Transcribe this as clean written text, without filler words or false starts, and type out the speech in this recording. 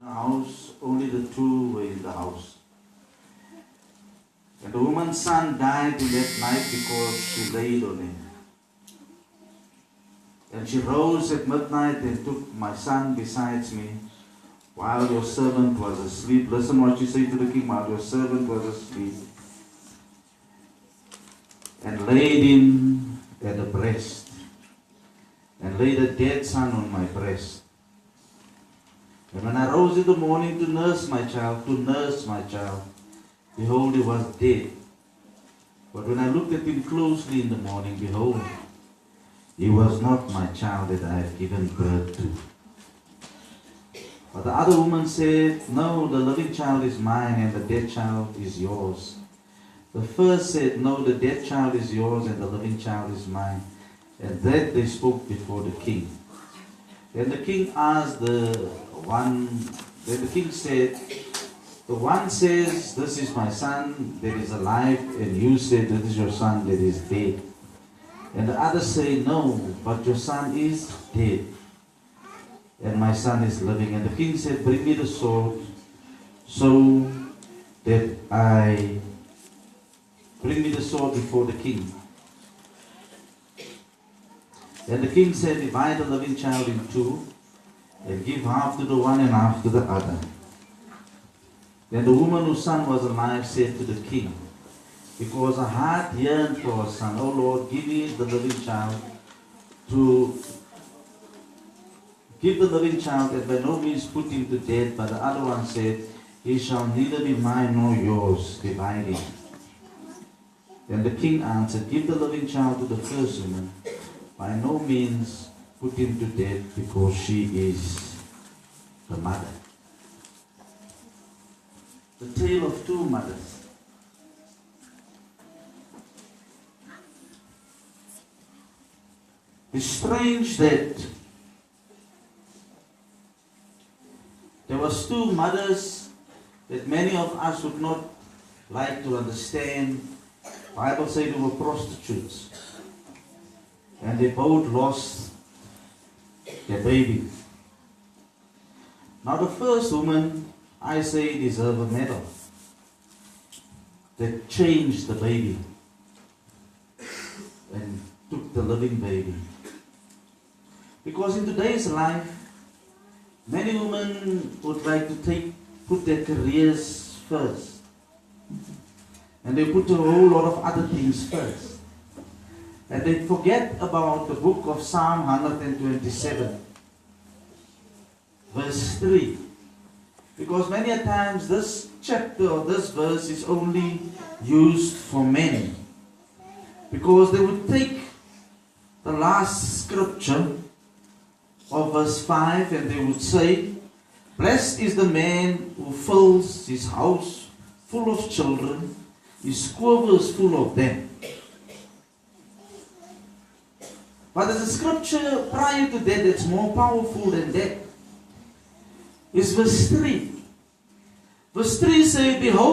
house, only the two were in the house. And the woman's son died in that night because she laid on him. And she rose at midnight and took my son besides me while your servant was asleep. Listen what she said to the king, while your servant was asleep. And laid him at the breast. And laid a dead son on my breast. And when I rose in the morning to nurse my child, behold, he was dead. But when I looked at him closely in the morning, behold, he was not my child that I have given birth to. But the other woman said, no, the living child is mine and the dead child is yours. The first said, no, the dead child is yours and the living child is mine. And that they spoke before the king. Then the king asked then the king said, the one says, this is my son that is alive, and you said, this is your son that is dead. And the others say, no, but your son is dead, and my son is living. And the king said, bring me the sword, so that bring me the sword before the king. And the king said, divide the living child in two, and give half to the one and half to the other. Then the woman whose son was alive said to the king, because her heart yearned for her son, O Lord, give me the living child and by no means put him to death. But the other one said, he shall neither be mine nor yours, divide him. Then the king answered, give the living child to the first woman, by no means put him to death, because she is the mother. The tale of two mothers. It's strange that there was two mothers that many of us would not like to understand. The Bible says they were prostitutes. And they both lost their baby. Now the first woman, I say, deserves a medal. That changed the baby and took the living baby. Because in today's life, many women would like to put their careers first. And they put a whole lot of other things first. And they forget about the book of Psalm 127, verse 3. Because many a times this chapter or this verse is only used for men. Because they would take the last scripture of verse 5 and they would say, blessed is the man who fills his house full of children, his quiver full of them. But there's a scripture prior to that that's more powerful than that. It's verse 3. Verse 3 says, behold,